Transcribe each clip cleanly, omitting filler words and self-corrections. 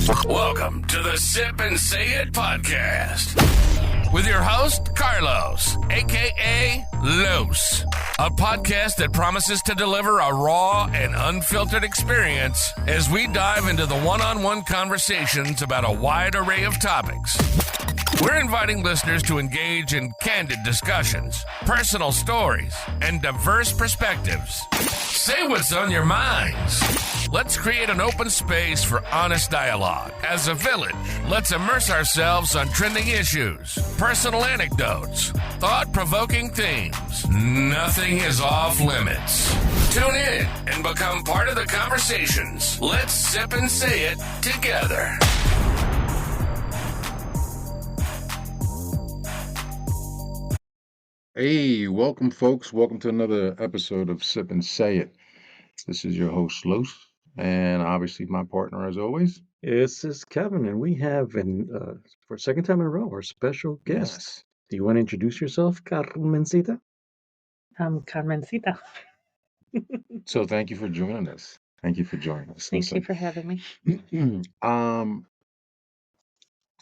Welcome to the Sip and Say It podcast with your host, Carlos, a.k.a. Los, a podcast that promises to deliver a raw and unfiltered experience as we dive into the one-on-one conversations about a wide array of topics. We're inviting listeners to engage in candid discussions, personal stories, and diverse perspectives. Say what's on your minds. Let's create an open space for honest dialogue. As a village, let's immerse ourselves on trending issues, personal anecdotes, thought-provoking themes. Nothing is off limits. Tune in and become part of the conversations. Let's sip and say it together. Hey, welcome, folks. Welcome to another episode of Sip and Say It. This is your host, Los, and obviously my partner, as always. This is Kevin, and we have, for a second time in a row, our special guest. Yes. Do you want to introduce yourself, Carmencita? I'm Carmencita. So thank you for joining us. Thank you for joining us. Thank you for having me.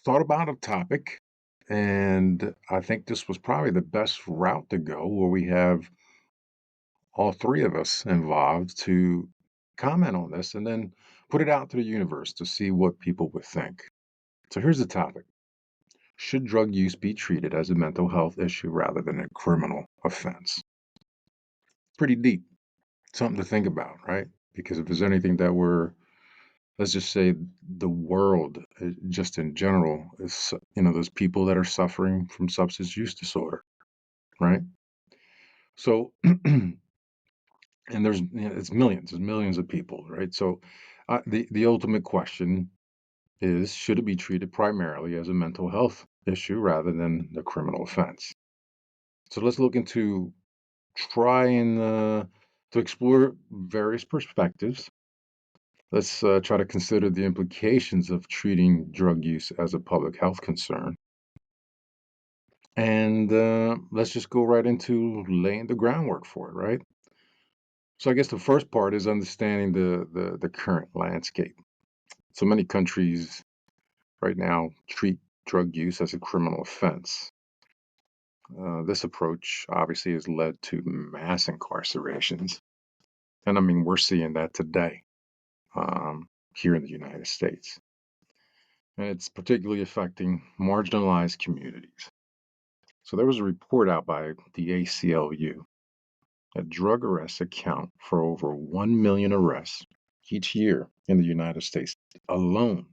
Thought about a topic, and I think this was probably the best route to go, where we have all three of us involved to comment on this and then put it out to the universe to see what people would think. So here's the topic. Should drug use be treated as a mental health issue rather than a criminal offense? Pretty deep. Something to think about, right? Because if there's anything that let's just say the world, just in general, is, there's people that are suffering from substance use disorder, right? So, and there's millions of people, right? So the ultimate question is, should it be treated primarily as a mental health issue rather than a criminal offense? So let's look into trying to explore various perspectives. Let's try to consider the implications of treating drug use as a public health concern. And let's just go right into laying the groundwork for it, right? So I guess the first part is understanding the current landscape. So many countries right now treat drug use as a criminal offense. This approach obviously has led to mass incarcerations. And I mean, we're seeing that today here in the United States. And it's particularly affecting marginalized communities. So there was a report out by the ACLU that drug arrests account for over 1 million arrests each year in the United States alone,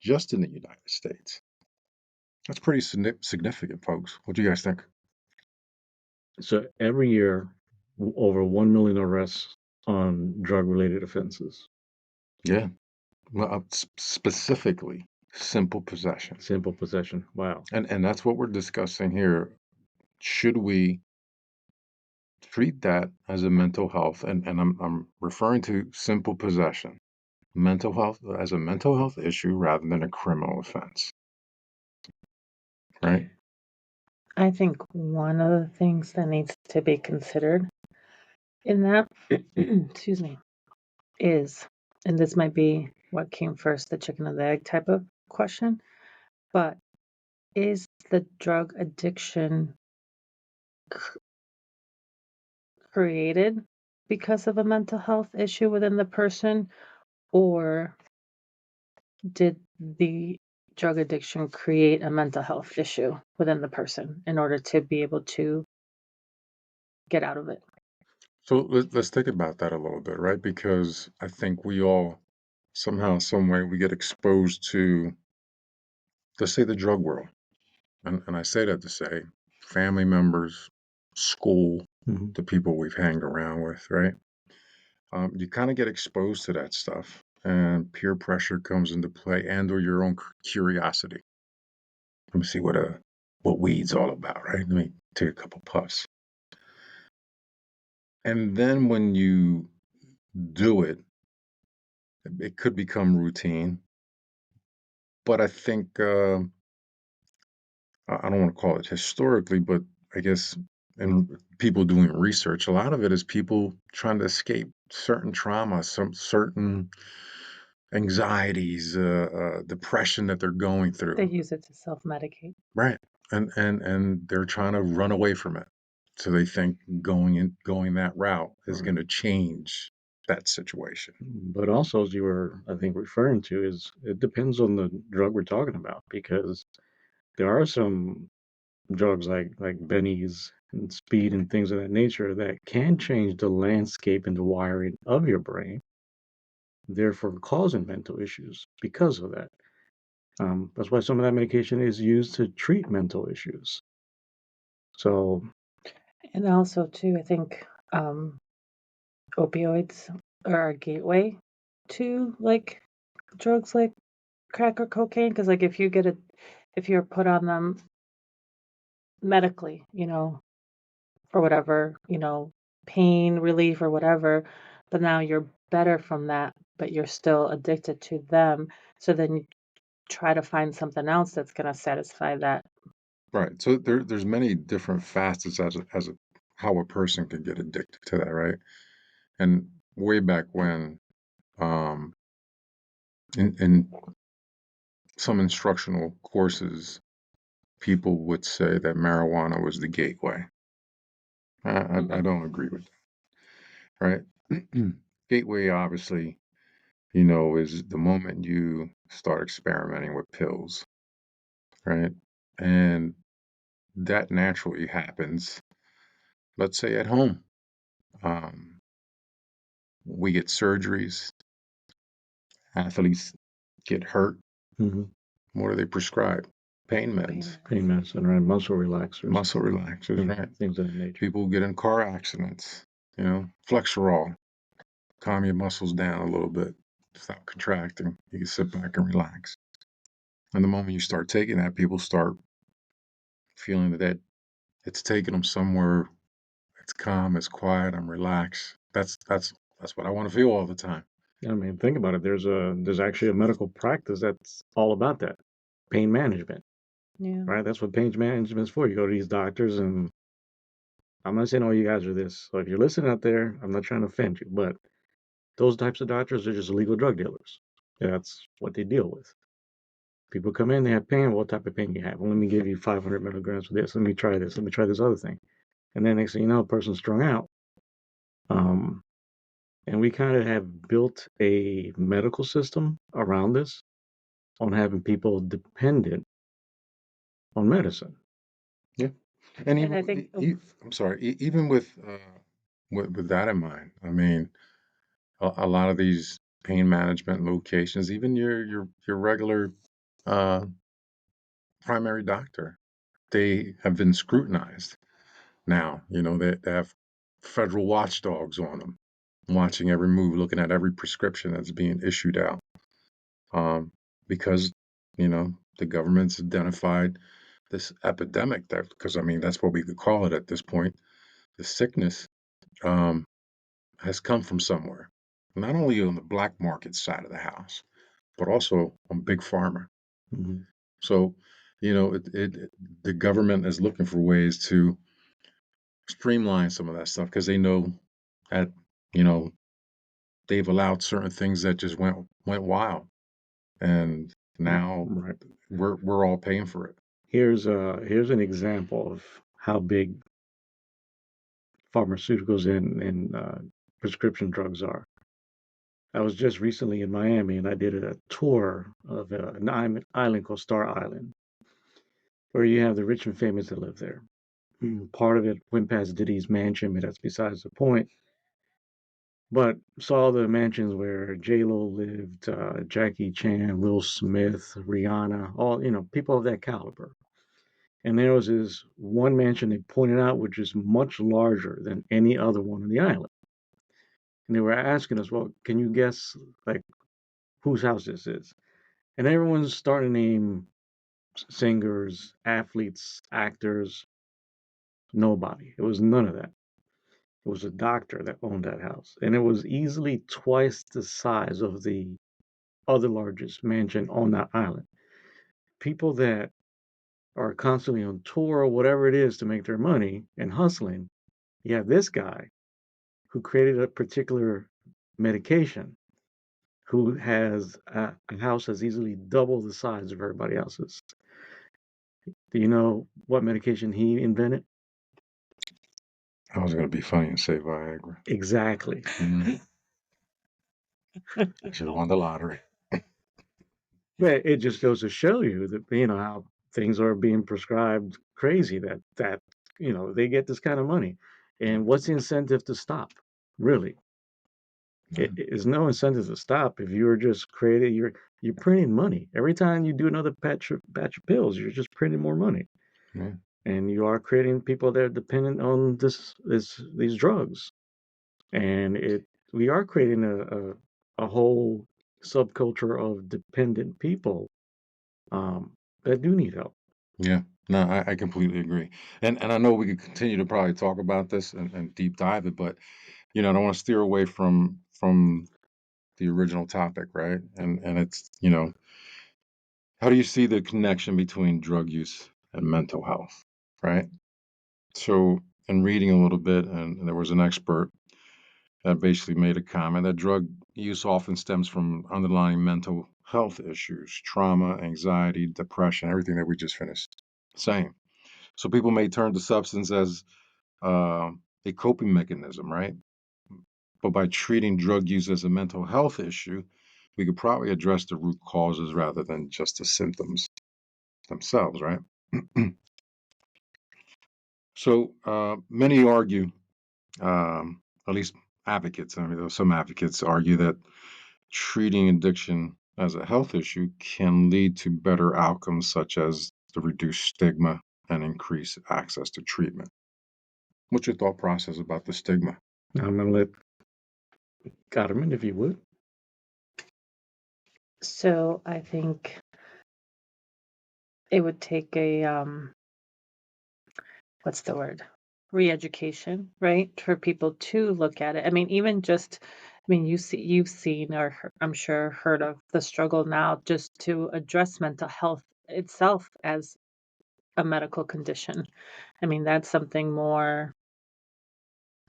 just in the United States. That's pretty significant, folks. What do you guys think? So every year, over 1 million arrests on drug-related offenses. Yeah. Well, specifically, simple possession. Simple possession. Wow. And that's what we're discussing here. Should we treat that as a mental health, and I'm referring to simple possession, mental health as a mental health issue rather than a criminal offense, right? I think one of the things that needs to be considered in that, excuse me, is, and this might be what came first, the chicken or the egg type of question, but is the drug addiction created because of a mental health issue within the person, or did the drug addiction create a mental health issue within the person in order to be able to get out of it? So let's think about that a little bit, right? Because I think we all somehow, some way, we get exposed to, let's say, the drug world. And I say that to say family members, school, the people we've hanged around with, right? You kind of get exposed to that stuff, and peer pressure comes into play, and/or your own curiosity. Let me see what weed's all about, right? Let me take a couple puffs. And then when you do it, it could become routine. But I think I don't want to call it historically, but I guess in people doing research, a lot of it is people trying to escape certain trauma, some certain anxieties, depression that they're going They through. use it to self-medicate. Right. And they're trying to run away from it. So they think going that route is Right. going to change that situation. But also, as you were, I think, referring to, is it depends on the drug we're talking about, because there are some drugs like bennies and speed and things of that nature that can change the landscape and the wiring of your brain, therefore causing mental issues because of that. That's why some of that medication is used to treat mental issues. So, And also, too, I think opioids are a gateway to like drugs like crack or cocaine. Because like if you're put on them medically, or whatever, pain relief or whatever, but now you're better from that, but you're still addicted to them. So then you try to find something else that's going to satisfy that. Right. So there's many different facets how a person can get addicted to that, right? And way back when, um, in some instructional courses, people would say that marijuana was the gateway. I don't agree with that, right? Gateway, obviously, is the moment you start experimenting with pills, right? And that naturally happens, let's say at home. Um, we get surgeries, athletes get hurt. mhm, What do they prescribe? Pain meds, pain medicine, right? Muscle relaxers, muscle relaxers, right? things of that nature. People get in car accidents, Flexerol, calm your muscles down a little bit, stop contracting. You can sit back and relax. And the moment you start taking that, people start feeling that it's taking them somewhere. It's calm, it's quiet, I'm relaxed. That's what I want to feel all the time. I mean, think about it. There's actually a medical practice that's all about that, pain management, Yeah. right? That's what pain management is for. You go to these doctors, and I'm not saying all you guys are this. So if you're listening out there, I'm not trying to offend you, but those types of doctors are just illegal drug dealers. That's what they deal with. People come in, they have pain. What type of pain you have? Well, let me give you 500 milligrams of this. Let me try this. Let me try this other thing. And then next thing you know, a person's strung out. And we kind of have built a medical system around this on having people dependent on medicine. Yeah. And And I even think, I'm sorry, even with that in mind, I mean, a lot of these pain management locations, even your regular uh, primary doctor, they have been scrutinized now. They have federal watchdogs on them, watching every move, looking at every prescription that's being issued out. Because, the government's identified this epidemic because I mean, that's what we could call it at this point. The sickness has come from somewhere, not only on the black market side of the house, but also on big pharma. Mhm. So, the government is looking for ways to streamline some of that stuff because they know that, you know, they've allowed certain things that just went wild, and now Right. we're all paying for it. Here's an example of how big pharmaceuticals and prescription drugs are. I was just recently in Miami, and I did a tour of an island called Star Island, where you have the rich and famous that live there. Part of it went past Diddy's mansion, but that's besides the point. But saw the mansions where J-Lo lived, Jackie Chan, Will Smith, Rihanna, all, people of that caliber. And there was this one mansion they pointed out, which is much larger than any other one on the island. And they were asking us, well, can you guess, like, whose house this is? And everyone's starting to name singers, athletes, actors. Nobody. It was none of that. It was a doctor that owned that house. And it was easily twice the size of the other largest mansion on that island. People that are constantly on tour or whatever it is to make their money and hustling. You have this guy who created a particular medication, who has a house that's easily double the size of everybody else's. Do you know what medication he invented? I was going to be funny and say Viagra. Exactly. I should have won the lottery. But it just goes to show you that, how things are being prescribed crazy, that they get this kind of money. And what's the incentive to stop? Really? It's no incentive to stop if you're just creating, you're printing money. Every time you do another batch of pills, you're just printing more money. Yeah. And you are creating people that are dependent on these drugs. And we are creating a whole subculture of dependent people that do need help. Yeah. No, I completely agree. And I know we could continue to probably talk about this and deep dive it, but I don't want to steer away from the original topic, right? And it's, how do you see the connection between drug use and mental health, right? So, in reading a little bit, and there was an expert that basically made a comment that drug use often stems from underlying mental health issues, trauma, anxiety, depression, everything that we just finished saying. So, people may turn to substance as a coping mechanism, right? But by treating drug use as a mental health issue, we could probably address the root causes rather than just the symptoms themselves, right? So many argue, at least advocates, I mean, though some advocates argue that treating addiction as a health issue can lead to better outcomes, such as the reduced stigma and increased access to treatment. What's your thought process about the stigma? I'm going to let Gotterman, if you would. So I think it would take a what's the word? Re-education, right? For people to look at it. I mean, even just, you've seen or I'm sure heard of the struggle now just to address mental health itself as a medical condition. I mean, that's something more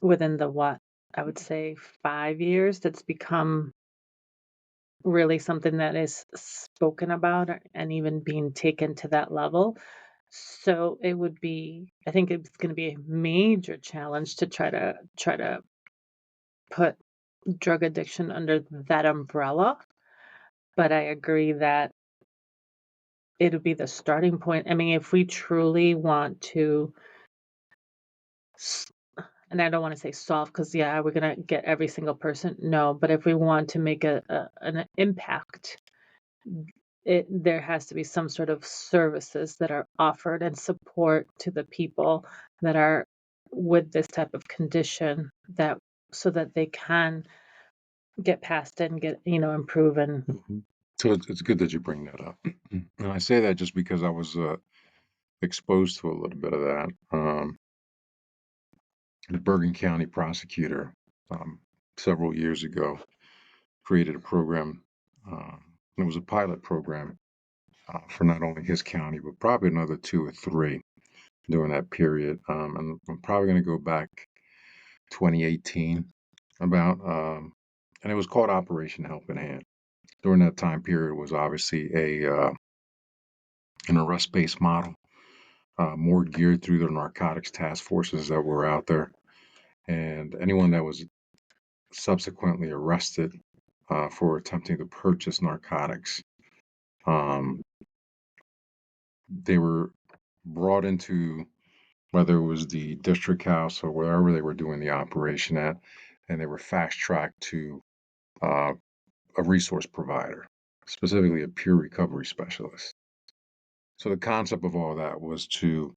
within the I would say 5 years that's become really something that is spoken about and even being taken to that level. So I think it's going to be a major challenge to try to put drug addiction under that umbrella. But I agree that it'll be the starting point. I mean, if we truly want to, and I don't want to say solve, because yeah, we're gonna get every single person. No, but if we want to make an impact, there has to be some sort of services that are offered and support to the people that are with this type of condition, that so that they can get past it and get improve. And So it's good that you bring that up. And I say that just because I was exposed to a little bit of that. The Bergen County prosecutor several years ago created a program. It was a pilot program for not only his county, but probably another 2 or 3 during that period. And I'm probably going to go back 2018 about, and it was called Operation Helping Hand. During that time period, it was obviously an arrest-based model, more geared through the narcotics task forces that were out there. And anyone that was subsequently arrested for attempting to purchase narcotics, they were brought into, whether it was the district house or wherever they were doing the operation at, and they were fast-tracked to a resource provider, specifically a peer recovery specialist. So the concept of all that was to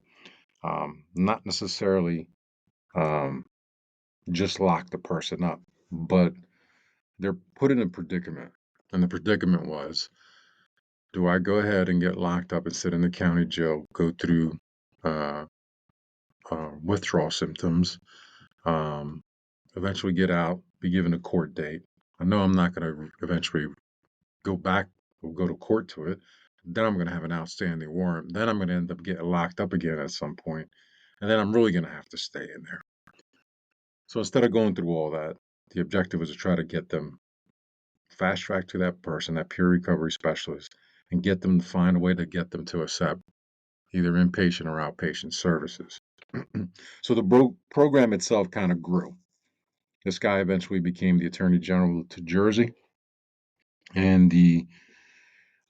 not necessarily just lock the person up, but they're put in a predicament. And the predicament was, do I go ahead and get locked up and sit in the county jail, go through withdrawal symptoms, eventually get out, be given a court date? I know I'm not going to eventually go back or go to court to it. Then I'm going to have an outstanding warrant. Then I'm going to end up getting locked up again at some point, and then I'm really going to have to stay in there. So instead of going through all that, the objective was to try to get them fast track to that person, that peer recovery specialist, and get them to find a way to get them to accept either inpatient or outpatient services. So the program itself kind of grew. This guy eventually became the Attorney General of New Jersey, and the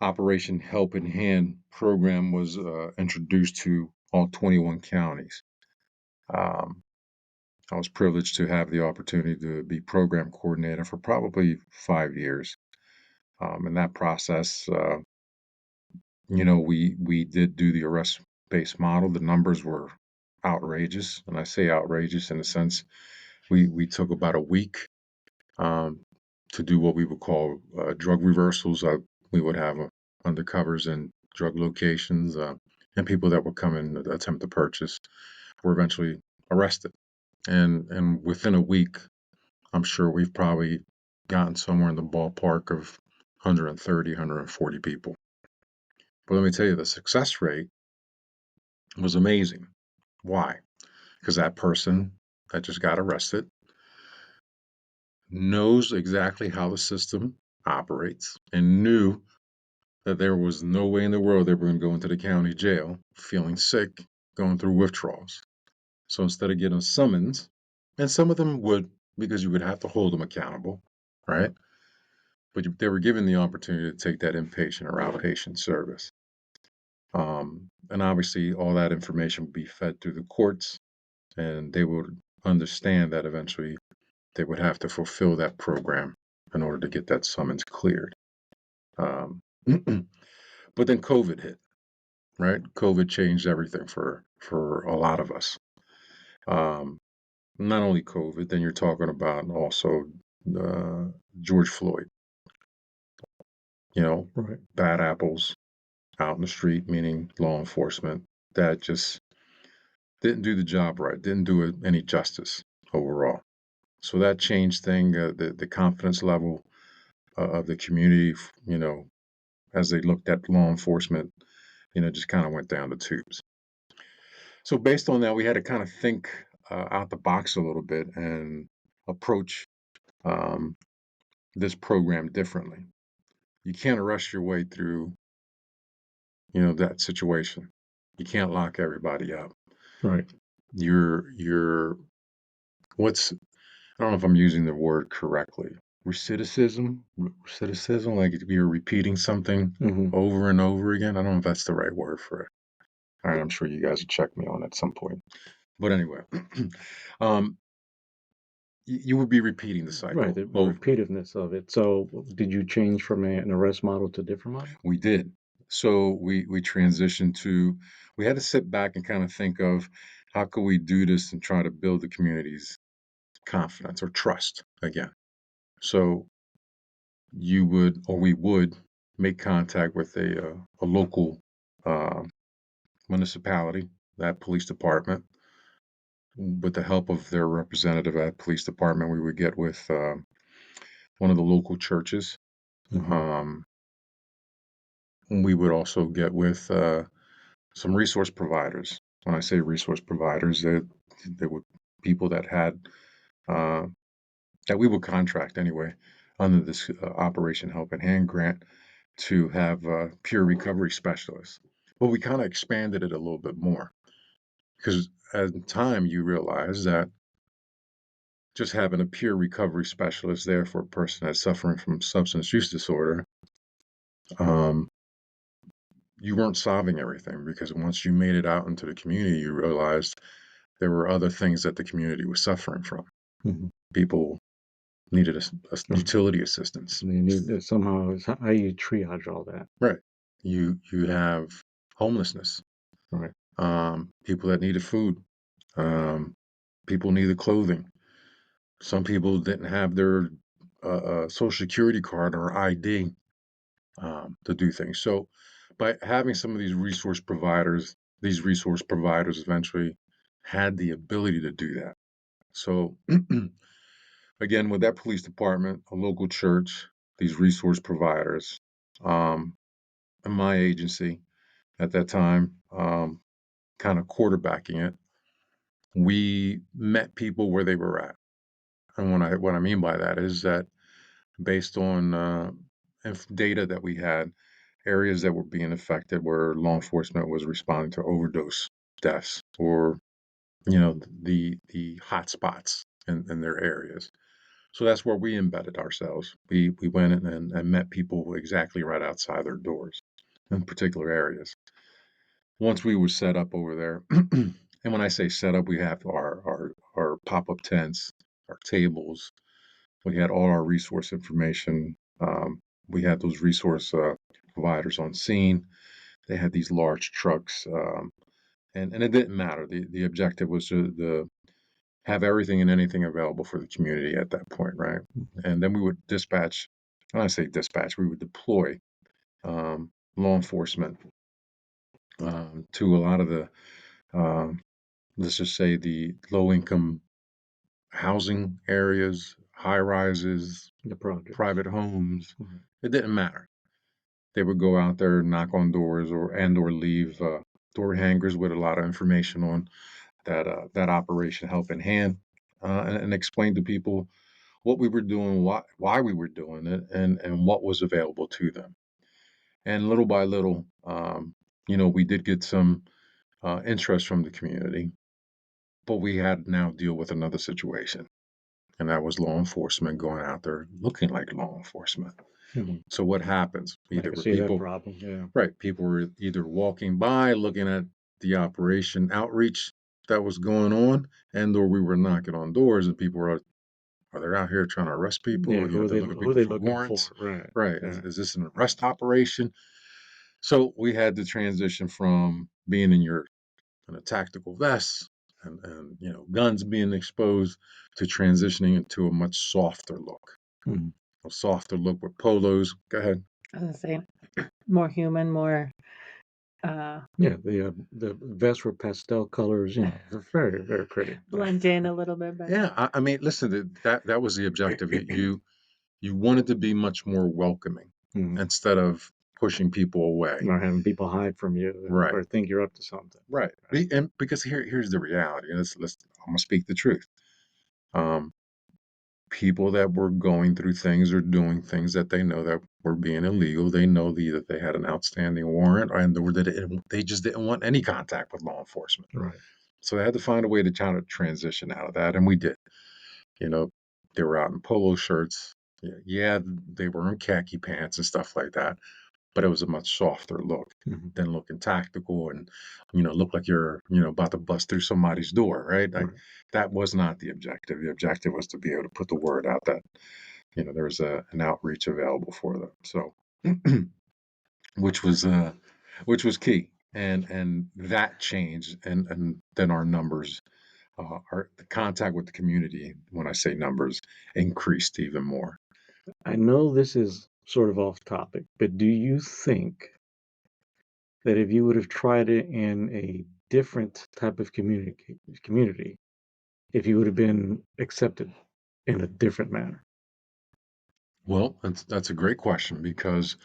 Operation Help in Hand program was introduced to all 21 counties. Um, I was privileged to have the opportunity to be program coordinator for probably 5 years. In that process, we did do the arrest-based model. The numbers were outrageous, and I say outrageous in the sense we took about a week to do what we would call drug reversals. We would have undercovers in drug locations, and people that would come in to attempt to purchase were eventually arrested. And within a week, I'm sure we've probably gotten somewhere in the ballpark of 130, 140 people. But let me tell you, the success rate was amazing. Why? Because that person that just got arrested knows exactly how the system operates and knew that there was no way in the world they were going to go into the county jail feeling sick, going through withdrawals. So instead of getting a summons, and some of them would, because you would have to hold them accountable, right? But they were given the opportunity to take that inpatient or outpatient service. And obviously, all that information would be fed through the courts, and they would understand that eventually they would have to fulfill that program in order to get that summons cleared. But then COVID hit, right? COVID changed everything for a lot of us. Not only COVID, then you're talking about also George Floyd. Right. Bad apples out in the street, meaning law enforcement, that just didn't do the job right, didn't do it any justice overall. So that changed the confidence level of the community, as they looked at law enforcement, just kind of went down the tubes. So based on that, we had to kind of think out the box a little bit and approach this program differently. You can't rush your way through, that situation. You can't lock everybody up. Right. What's, I don't know if I'm using the word correctly. Recidivism, like you're repeating something Mhm. over and over again. I don't know if that's the right word for it. All right, I'm sure you guys will check me on at some point. But anyway, you would be repeating the cycle. Right. The repetitiveness of it. So, did you change from an arrest model to a different model? We did. So we transitioned to, we had to sit back and kind of think of how could we do this and try to build the community's confidence or trust again. So we would make contact with a local municipality, that police department. With the help of their representative at police department, we would get with one of the local churches. Mhm. We would also get with some resource providers. When I say resource providers, they were people that had that we would contract anyway under this Operation Help in Hand grant to have peer recovery specialists. But we kind of expanded it a little bit more because at the time you realize that just having a peer recovery specialist there for a person that's suffering from substance use disorder, you weren't solving everything, because once you made it out into the community, you realized there were other things that the community was suffering from. Mhm. People needed a utility assistance. And you need to somehow, how you triage all that. Right. You have homelessness. Right. People that needed food. People needed clothing. Some people didn't have their social security card or ID to do things. So by having some of these resource providers eventually had the ability to do that. So again, with that police department, a local church, these resource providers, and my agency at that time, kind of quarterbacking it, we met people where they were at. And what I mean by that is that based on data that we had, areas that were being affected where law enforcement was responding to overdose deaths or the hot spots in their areas. So that's where we embedded ourselves. We went in and met people exactly right outside their doors in particular areas. Once we were set up over there, and when I say set up, we have our pop-up tents, our tables. We had all our resource information. We had those resource providers on scene. They had these large trucks, and it didn't matter. The objective was to have everything and anything available for the community at that point, right? And then we would dispatch. When I say dispatch, we would deploy law enforcement to a lot of the, um, let's just say, the low-income housing areas, high rises, The project. private homes. Mhm. It didn't matter. They would go out there, knock on doors, or leave door hangers with a lot of information on that Operation Helping Hand, and explain to people what we were doing, why we were doing it, and what was available to them. And little by little, we did get some interest from the community, but we had to now deal with another situation, and that was law enforcement going out there looking like law enforcement. Mhm. So what happens? I Either can were see that people problem. Yeah. right, people were either walking by looking at the operation outreach that was going on, and/or we were knocking on doors and people were, are they out here trying to arrest people? Yeah. They're looking at Who are people they for looking for? warrants. Right. Right. Yeah. Is this an arrest operation? So we had to transition from being in a tactical vest and guns being exposed to transitioning into a much softer look. Mhm. A softer look with polos. Go ahead. I was gonna say more human, more uh, Yeah. The vests were pastel colors. They're very, very pretty. blend in a little bit better. Yeah, I mean, listen, that was the objective. You wanted to be much more welcoming Mhm. instead of pushing people away. Or having people hide from you Right. or think you're up to something. Right. And because here's the reality, and I'm gonna speak the truth. Um, People that were going through things or doing things that they know that were being illegal, they know that they had an outstanding warrant, or that they just didn't want any contact with law enforcement. Right. So they had to find a way to try to transition out of that, and we did. You know, they were out in polo shirts. Yeah, they were in khaki pants and stuff like that, but it was a much softer look Mhm. than looking tactical and, look like you're, about to bust through somebody's door, right? Like Right. that was not the objective. The objective was to be able to put the word out that, there was an outreach available for them. So, which was key. And that changed, and then our numbers, our the contact with the community, when I say numbers, increased even more. I know this is sort of off topic, but do you think that if you would have tried it in a different type of community, if you would have been accepted in a different manner? Well, that's a great question because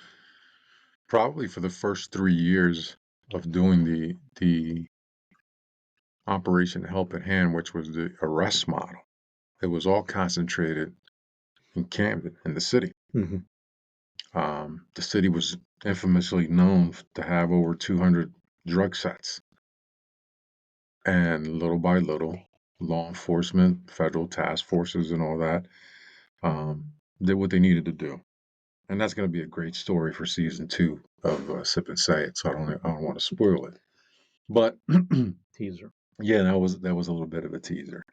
probably for the first 3 years of doing the Operation Help at Hand, which was the arrest model, it was all concentrated in Camden, in the city. Mhm. The city was infamously known to have over 200 drug sets, and little by little, law enforcement, federal task forces, and all that did what they needed to do. And that's going to be a great story for season 2 of Sip and Say It. So I don't want to spoil it, but Teaser. yeah, that was a little bit of a teaser.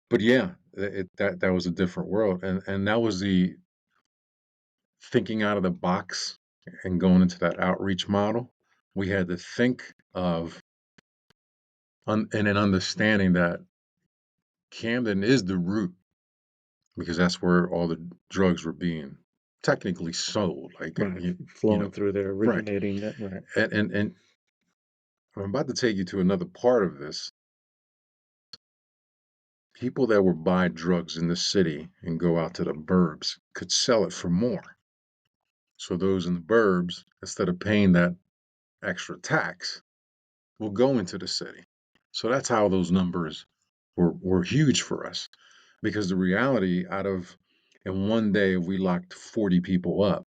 But yeah, that was a different world, and that was the thinking out of the box and going into that outreach model. We had to think of and an understanding that Camden is the root because that's where all the drugs were being technically sold. Like Right. Flowing through there, right. originating that. Right. And I'm about to take you to another part of this. People that would buy drugs in the city and go out to the burbs could sell it for more. So those in the burbs, instead of paying that extra tax, will go into the city. So that's how those numbers were huge for us. Because the reality out of And one day, if we locked 40 people up,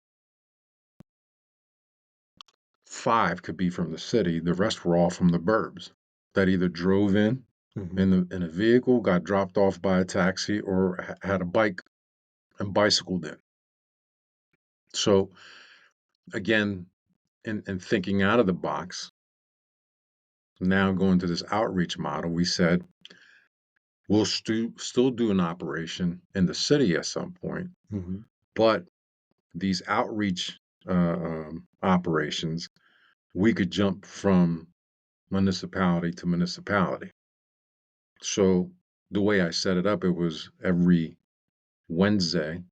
5 could be from the city. The rest were all from the burbs that either drove in in a vehicle, got dropped off by a taxi, or had a bike and bicycled in. So again, in thinking out of the box, now going to this outreach model, we said we'll still do an operation in the city at some point, but these outreach operations, we could jump from municipality to municipality. So the way I set it up, it was every Wednesday,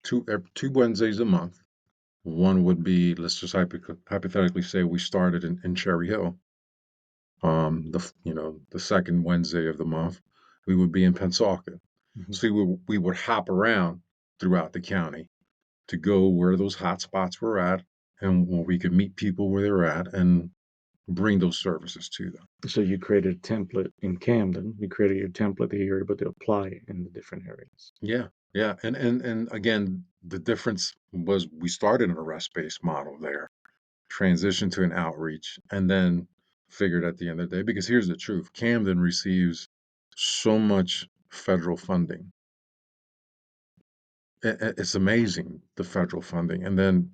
two Wednesdays a month. One would be, let's just hypothetically say we started in Cherry Hill. The second Wednesday of the month, we would be in Pennsauken. So we would hop around throughout the county to go where those hot spots were at, and where we could meet people where they're at and bring those services to them. So you created a template in Camden. You created your template that you're able to apply in the different areas. Yeah. And again, the difference was we started an arrest-based model there, transitioned to an outreach, and then figured at the end of the day, because here's the truth, Camden receives so much federal funding. It's amazing, the federal funding. And then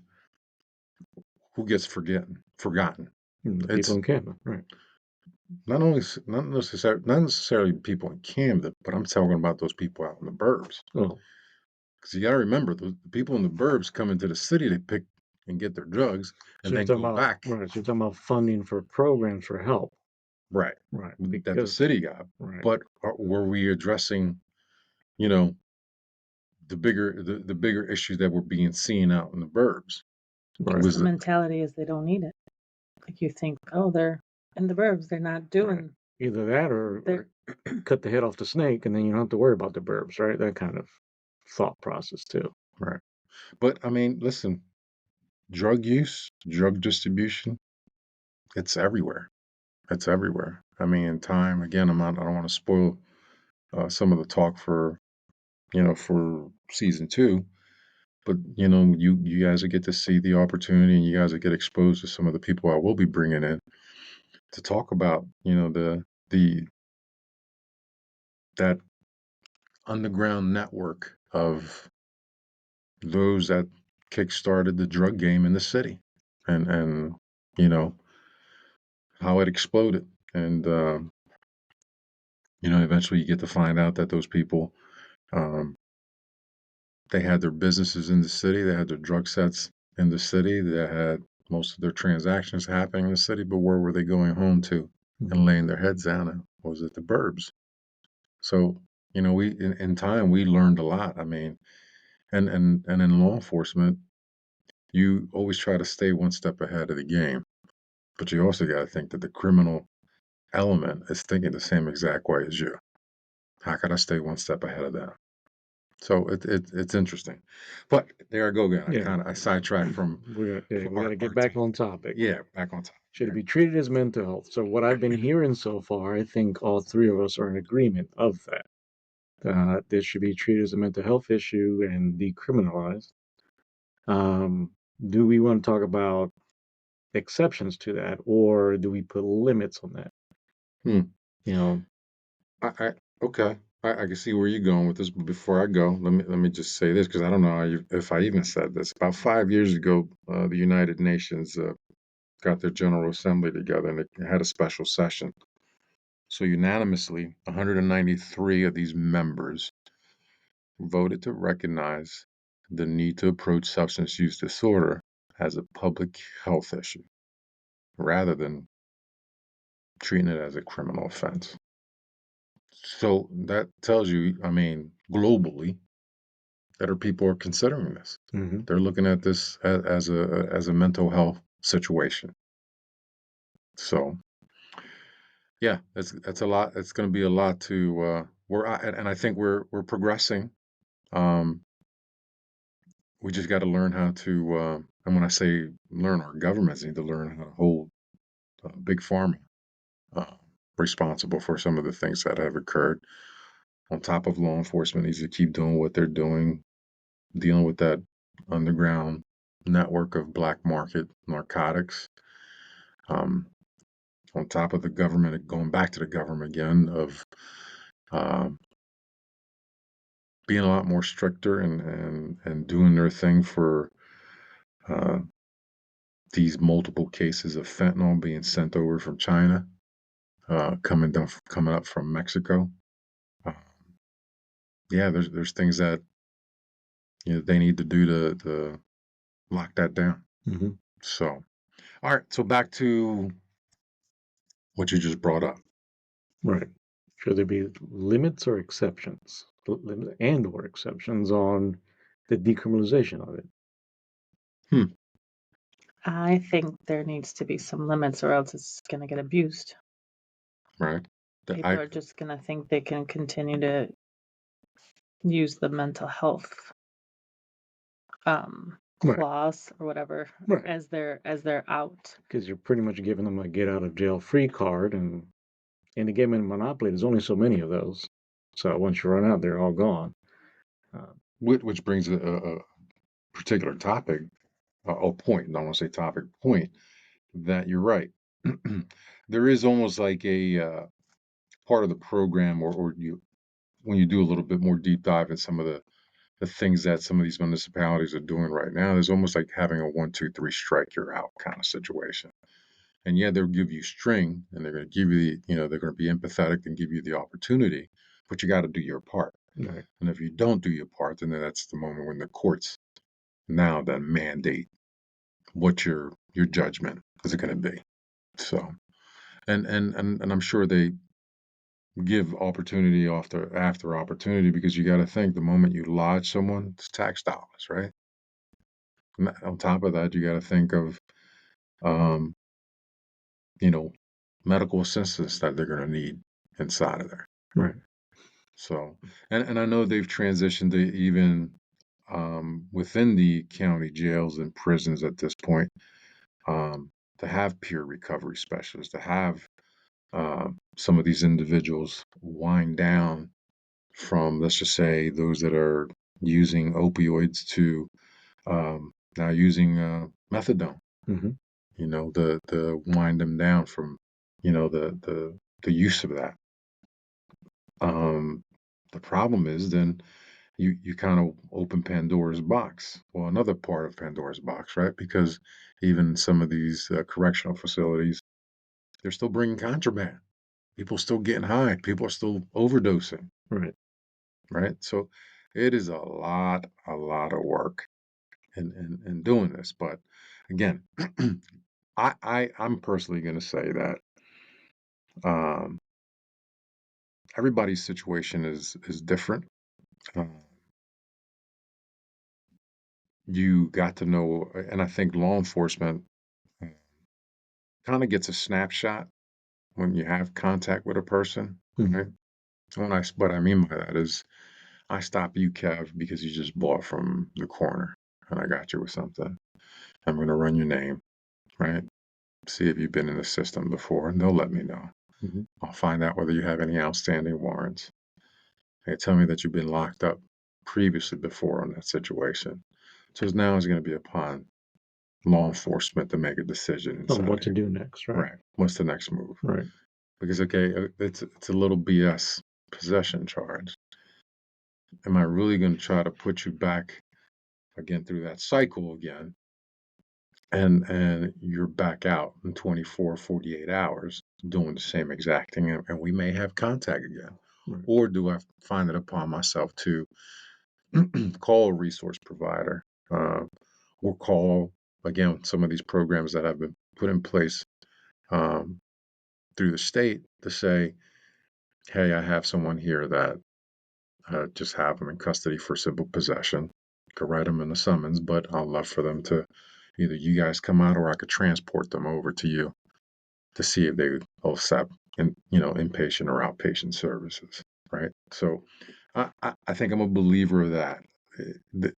who gets forgotten? The people in Camden, right? Not necessarily people in Camden, but I'm talking about those people out in the burbs. Oh, Because you got to remember, the people in the burbs come into the city to pick and get their drugs, and so then you're go talking back. about, right? So you're talking about funding for programs for help, Right. right? That the city got. Right. But were we addressing, the bigger issues that were being seen out in the burbs? Right. Was The mentality is they don't need it. Like you think, oh, they're in the burbs, they're not doing. Either that or cut the head off the snake, and then you don't have to worry about the burbs, right? That kind of thought process too. Right. But I mean, listen, drug use, drug distribution, it's everywhere. It's everywhere. I mean, in time, again, I don't want to spoil some of the talk for season 2, but you guys will get to see the opportunity, and you guys will get exposed to some of the people I will be bringing in to talk about, that underground network of those that kickstarted the drug game in the city, and how it exploded. And eventually you get to find out that those people, they had their businesses in the city, they had their drug sets in the city, they had most of their transactions happening in the city, but where were they going home to and laying their heads down? And was it the burbs? So we in time we learned a lot. I mean, and in law enforcement, you always try to stay one step ahead of the game, but you also got to think that the criminal element is thinking the same exact way as you. How could I stay one step ahead of them? So it's interesting, but there I go again. I sidetracked from. We got to get back on topic. Yeah, back on topic. Should it be treated as mental health? So what I've been hearing so far, I think all three of us are in agreement of that. This should be treated as a mental health issue and decriminalized. Do we want to talk about exceptions to that, or do we put limits on that? Okay. I can see where you're going with this, but before I go, let me just say this, because I don't know if I even said this. About 5 years ago, the United Nations got their General Assembly together, and they had a special session. So unanimously, 193 of these members voted to recognize the need to approach substance use disorder as a public health issue, rather than treating it as a criminal offense. So that tells you, I mean, globally, that people are considering this. They're looking at this as a mental health situation. So, yeah, that's a lot. It's going to be a lot to and I think we're progressing. We just got to learn how to. And when I say learn, our governments need to learn how to hold big pharma responsible for some of the things that have occurred. on top of law enforcement, needs to keep doing what they're doing, dealing with that underground network of black market narcotics. Um, on top of the government, going back to the government again, of um, being a lot more stricter and doing their thing for uh, these multiple cases of fentanyl being sent over from China, coming up from Mexico. Yeah, there's things that they need to do to lock that down. Mm-hmm. So, all right. So back to what you just brought up. Right. Should there be limits or exceptions? And or exceptions on the decriminalization of it? I think there needs to be some limits, or else it's going to get abused. Right. People are just going to think they can continue to use the mental health clause or whatever as they're out. Because you're pretty much giving them a get out of jail free card, and in the game of Monopoly, there's only so many of those. So once you run out, they're all gone. Which brings a particular topic, or point. I don't want to say topic, point, that you're right. There is almost like a part of the program, or you, when you do a little bit more deep dive in some of the things that some of these municipalities are doing right now, there's almost like having a 1, 2, 3 strike, you're out kind of situation. And yeah, they'll give you string, and they're going to give you they're going to be empathetic and give you the opportunity, but you got to do your part. Right. And if you don't do your part, then that's the moment when the courts now then mandate what your judgment is going to be. So, and I'm sure they give opportunity after opportunity, because you got to think, the moment you lodge someone, it's tax dollars, right? And on top of that, you got to think of, medical assistance that they're going to need inside of there. Right. So, and I know they've transitioned to even within the county jails and prisons at this point, to have peer recovery specialists, to have some of these individuals wind down from, let's just say, those that are using opioids to now using methadone. Mm-hmm. The wind them down from the use of that. The problem is then you kind of open Pandora's box. Well, another part of Pandora's box, right? Because even some of these correctional facilities, they're still bringing contraband. People still getting high. People are still overdosing. Right. Right. So it is a lot of work in doing this. But again, I'm personally going to say that everybody's situation is different. You got to know, and I think law enforcement kind of gets a snapshot when you have contact with a person. Right? What I mean by that is, I stop you, Kev, because you just bought from the corner, and I got you with something. I'm going to run your name, right? See if you've been in the system before, and they'll let me know. Mm-hmm. I'll find out whether you have any outstanding warrants. They tell me that you've been locked up previously before on that situation. So now it's going to be upon law enforcement to make a decision on what to do next, right? Right. What's the next move? Right. Because it's a little BS possession charge. Am I really going to try to put you back again through that cycle again? And you're back out in 24, 48 hours doing the same exact thing, and we may have contact again. Right. Or do I find it upon myself to call a resource provider, or call, again, some of these programs that have been put in place through the state to say, hey, I have someone here that just have them in custody for simple possession. Could write them in the summons, but I'd love for them to either you guys come out, or I could transport them over to you to see if they will accept inpatient or outpatient services, right? So I think I'm a believer of that. The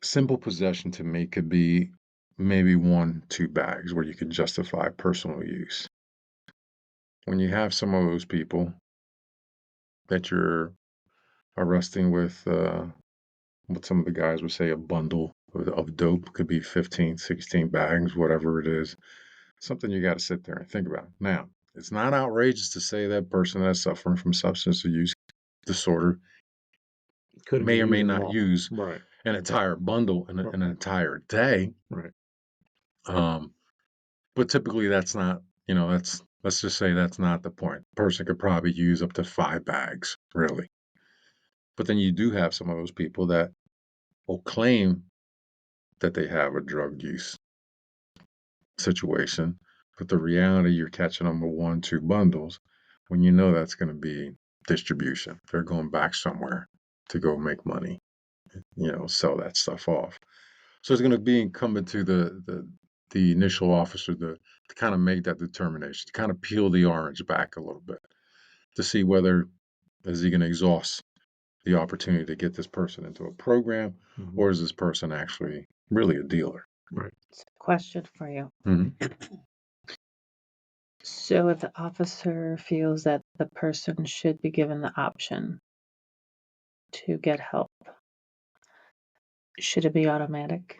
simple possession to me could be maybe 1, 2 bags where you could justify personal use. When you have some of those people that you're arresting with what some of the guys would say a bundle of dope. Could be 15, 16 bags, whatever it is. Something you got to sit there and think about. Now, it's not outrageous to say that person that's suffering from substance use disorder Couldn't may be or may using them not all. use Right. an entire bundle in an entire day. Right. But typically that's not, let's just say that's not the point. Person could probably use up to 5 bags, really. But then you do have some of those people that will claim that they have a drug use situation, but the reality you're catching them with 1, 2 bundles when you know that's going to be distribution. They're going back somewhere to go make money, sell that stuff off. So it's going to be incumbent to the initial officer to kind of make that determination, to kind of peel the orange back a little bit, to see whether is he going to exhaust the opportunity to get this person into a program, or is this person actually really a dealer? Right. It's a question for you. Mm-hmm. So if the officer feels that the person should be given the option to get help, should it be automatic?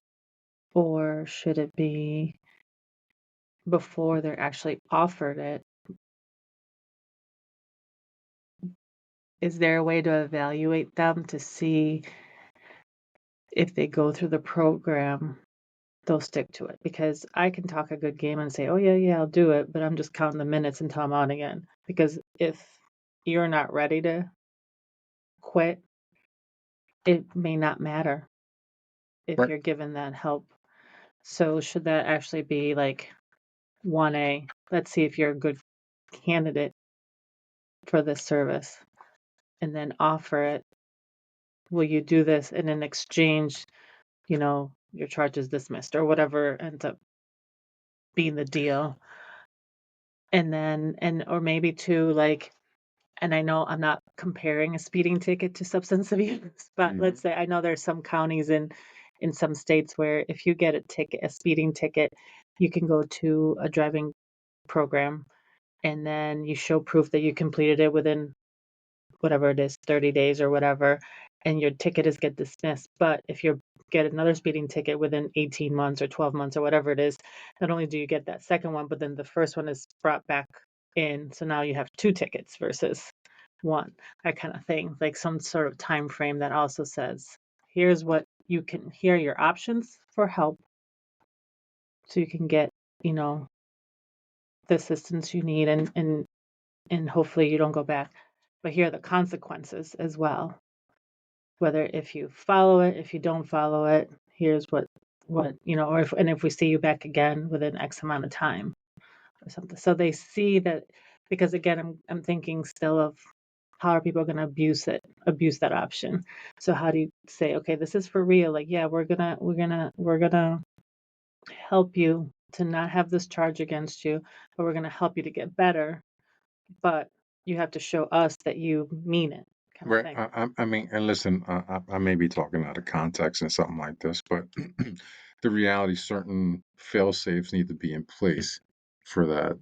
Or should it be before they're actually offered it? Is there a way to evaluate them to see if they go through the program, they'll stick to it? Because I can talk a good game and say, oh, yeah, I'll do it, but I'm just counting the minutes until I'm on again. Because if you're not ready to quit, it may not matter if Right. you're given that help. So should that actually be like 1A? Let's see if you're a good candidate for this service, and then offer it. Will you do this? And in exchange, your charge is dismissed or whatever ends up being the deal. And then, or maybe too, like, and I know I'm not comparing a speeding ticket to substance abuse, but Mhm. let's say I know there's some counties in some states where if you get a speeding ticket, you can go to a driving program and then you show proof that you completed it within whatever it is, 30 days or whatever, and your ticket is get dismissed. But if you get another speeding ticket within 18 months or 12 months or whatever it is, not only do you get that second one, but then the first one is brought back in. So now you have 2 tickets versus 1, that kind of thing. Like some sort of time frame that also says, here are your options for help. So you can get, the assistance you need and hopefully you don't go back. But here are the consequences as well. Whether if you follow it, if you don't follow it, here's what or if we see you back again within X amount of time or something. So they see that, because again, I'm thinking still of how are people going to abuse that option. So how do you say, okay, this is for real? Like, yeah, we're gonna help you to not have this charge against you, but we're gonna help you to get better. But you have to show us that you mean it, kind of Right. thing. I mean, and listen, I may be talking out of context and something like this, but the reality, certain fail safes need to be in place for that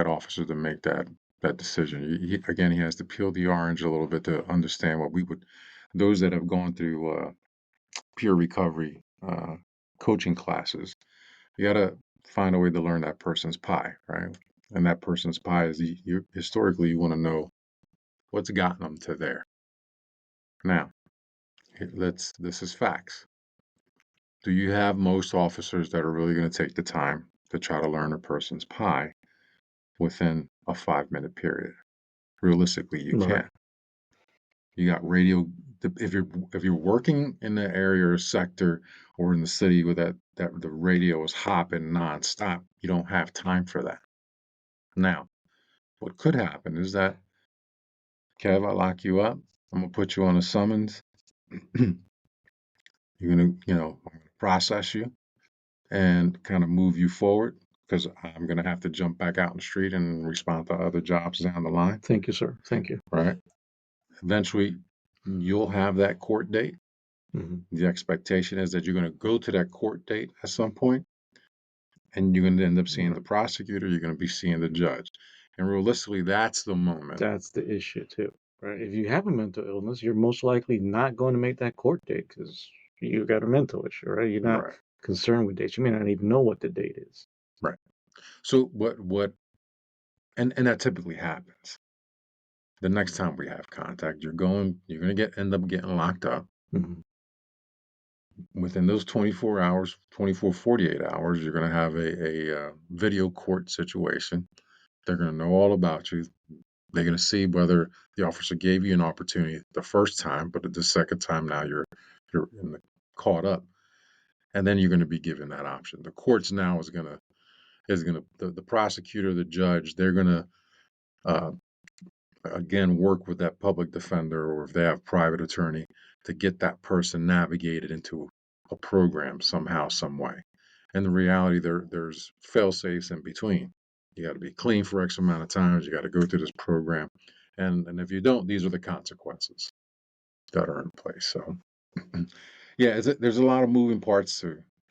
officer to make that decision. Again, he has to peel the orange a little bit to understand what those that have gone through peer recovery coaching classes. You got to find a way to learn that person's pie, right? And that person's pie is historically you want to know what's gotten them to there. Now, this is facts. Do you have most officers that are really going to take the time to try to learn a person's pie within a 5-minute period? Realistically, you Right. can't. You got radio. If you're working in the area or sector or in the city where that the radio is hopping nonstop, you don't have time for that. Now, what could happen is that, Kev, I lock you up. I'm gonna put you on a summons. You're gonna, I'm gonna process you and kind of move you forward because I'm gonna have to jump back out in the street and respond to other jobs down the line, Thank you, sir. Thank you. right? Eventually, you'll have that court date. Mhm. The expectation is that you're gonna go to that court date at some point, and you're gonna end up seeing the prosecutor. You're gonna be seeing the judge, And realistically, that's the moment. That's the issue too, right? If you have a mental illness, you're most likely not going to make that court date because you got a mental issue, right? You're not Right. concerned with dates. You may not even know what the date is. Right. So and that typically happens. The next time we have contact, you're going to end up getting locked up. Mhm. Within those 24 hours, 48 hours, you're going to have a video court situation. They're going to know all about you. They're going to see whether the officer gave you an opportunity the first time, but the second time now you're caught up, and then you're going to be given that option. The courts now is going to the prosecutor, the judge, they're going to uh, again work with that public defender, or if they have private attorney, to get that person navigated into a program somehow, some way. And the reality, there's fail safes in between. You got to be clean for X amount of times. You got to go through this program, and if you don't, these are the consequences that are in place. So, yeah, there's a lot of moving parts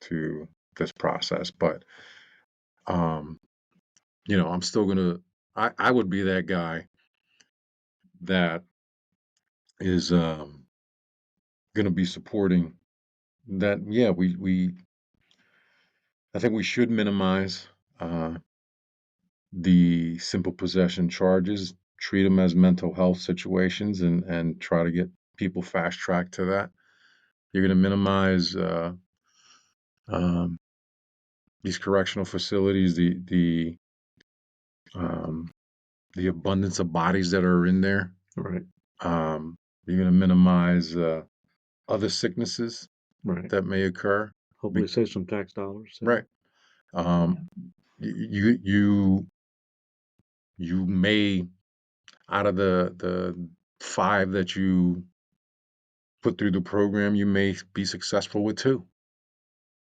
to this process, but I'm still gonna. I would be that guy that is gonna be supporting that. Yeah, I think we should minimize uh, the simple possession charges, treat them as mental health situations, and try to get people fast tracked to that. You're going to minimize um, these correctional facilities, um, the abundance of bodies that are in there. Right. You're going to minimize other sicknesses Right. that may occur. Hopefully save some tax dollars. Right. You may, out of the 5 that you put through the program, you may be successful with 2,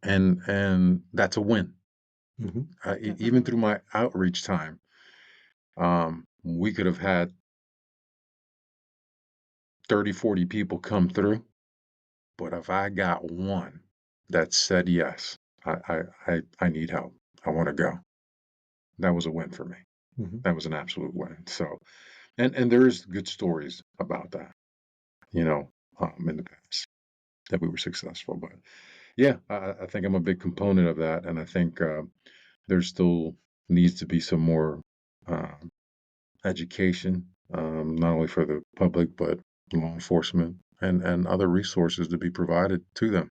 and that's a win. Mhm. Even through my outreach time, we could have had 30, 40 people come through, but if I got 1 that said yes, I need help, I want to go, that was a win for me. Mhm. That was an absolute win. So, and there's good stories about that, in the past that we were successful. But yeah, I think I'm a big component of that, and I think there still needs to be some more uh, education, not only for the public but law enforcement and other resources to be provided to them.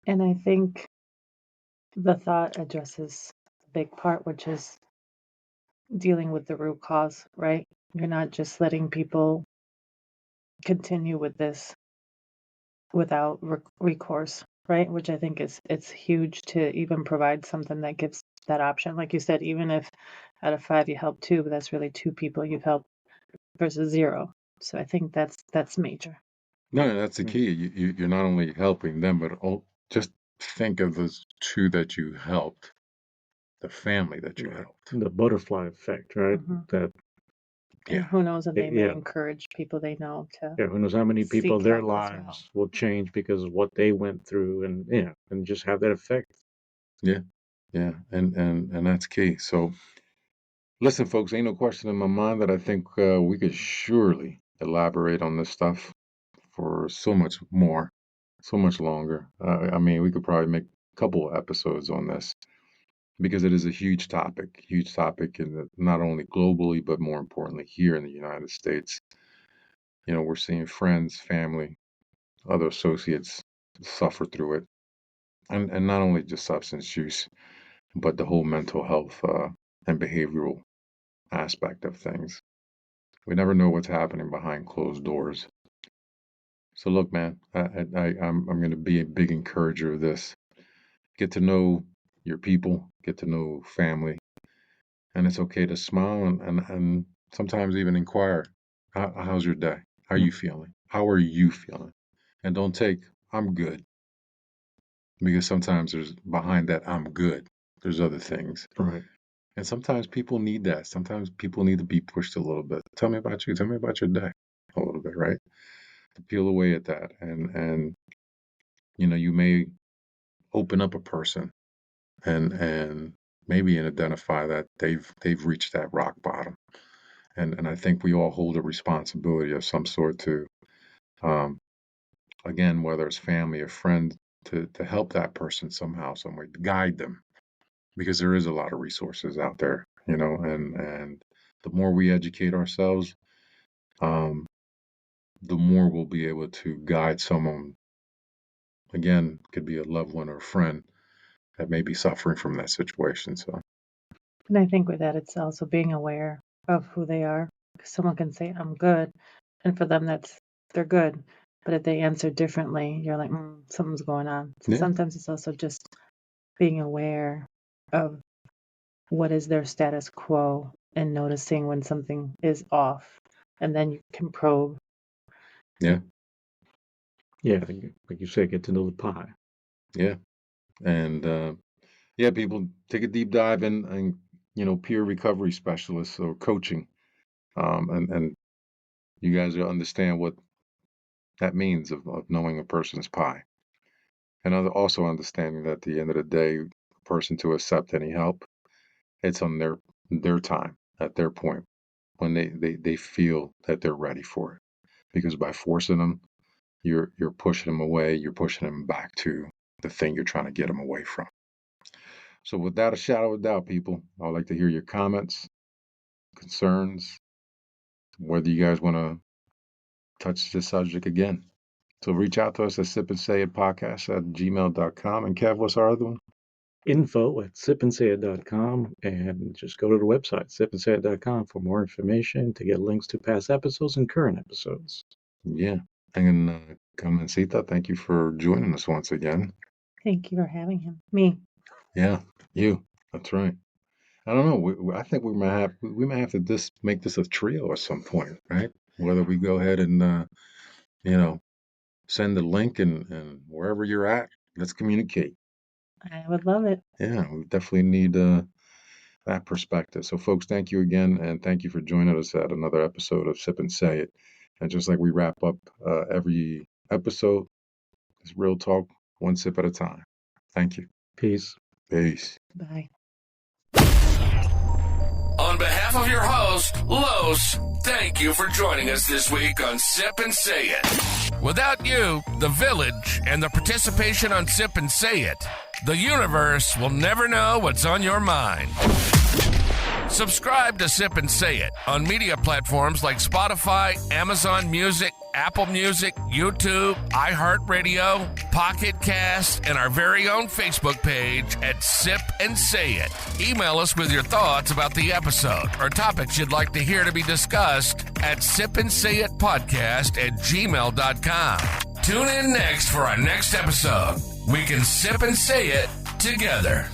And I think the thought addresses the big part, which is dealing with the root cause, right? You're not just letting people continue with this without recourse, right? Which I think it's huge to even provide something that gives that option. Like you said, even if out of 5 you help 2, but that's really 2 people you've helped versus 0. So I think that's major. No, that's the key. You're not only helping them, but just think of those 2 that you helped, the family that you helped. The butterfly effect, right? Mhm. That And who knows if they may yeah. encourage people they know to Yeah, who knows how many people seek their help as well. lives will change because of what they went through, and just have that effect. Yeah, yeah, and that's key. So, listen, folks, ain't no question in my mind that I think we could surely elaborate on this stuff for so much more, so much longer. I mean, we could probably make a couple of episodes on this because it is a huge topic, and not only globally, but more importantly here in the United States. We're seeing friends, family, other associates suffer through it, and not only just substance use, but the whole mental health and behavioral aspect of things. We never know what's happening behind closed doors. So look, man, I'm going to be a big encourager of this. Get to know your people, get to know family, and it's okay to smile and sometimes even inquire, how's your day? How are you feeling? How are you feeling? And don't take, I'm good, because sometimes there's behind that I'm good, there's other things. Right. And sometimes people need that. Sometimes people need to be pushed a little bit. Tell me about you. Tell me about your day a little bit, right? To peel away at that. And you may open up a person and maybe identify that they've reached that rock bottom. And I think we all hold a responsibility of some sort to, again, whether it's family or friend, to help that person somehow, some way, guide them, because there is a lot of resources out there, and the more we educate ourselves, the more we'll be able to guide someone, again, could be a loved one or a friend that may be suffering from that situation. So, And I think with that, it's also being aware of who they are. 'Cause someone can say, I'm good. And for them, they're good. But if they answer differently, you're like, something's going on. So yeah, sometimes it's also just being aware of what is their status quo and noticing when something is off. And then you can probe. yeah, Yeah, like you said, get to know the pie. yeah. And yeah, people take a deep dive in, and peer recovery specialists or coaching, and you guys will understand what that means of knowing a person's pie, and also understanding that at the end of the day, a person to accept any help, it's on their time, at their point, when they feel that they're ready for it. Because by forcing them, you're pushing them away, you're pushing them back to the thing you're trying to get them away from. So without a shadow of a doubt, people, I'd like to hear your comments, concerns, whether you guys want to touch this subject again. So reach out to us at sipandsayitpodcast@gmail.com. And Kev, what's our other one? info@sipandsayit.com, and just go to the website, sipandsayit.com, for more information, to get links to past episodes and current episodes. Yeah. And Carmencita, thank you for joining us once again. Thank you for having me. Yeah, you. That's right. I don't know. I think we might have to make this a trio at some point, right? Whether we go ahead and send the link and wherever you're at, let's communicate. I would love it. Yeah, we definitely need that perspective. So, folks, thank you again, and thank you for joining us at another episode of Sip and Say It. And just like we wrap up every episode, it's real talk, one sip at a time. Thank you. Peace. Peace. Bye. On behalf of your host, Los, thank you for joining us this week on Sip and Say It. Without you, the village, and the participation on Sip and Say It, the universe will never know what's on your mind. Subscribe to Sip and Say It on media platforms like Spotify, Amazon Music, Apple Music, YouTube, iHeartRadio, Pocket Cast, and our very own Facebook page at Sip and Say It. Email us with your thoughts about the episode or topics you'd like to hear to be discussed at sipandsayitpodcast@gmail.com. Tune in next for our next episode. We can sip and say it together.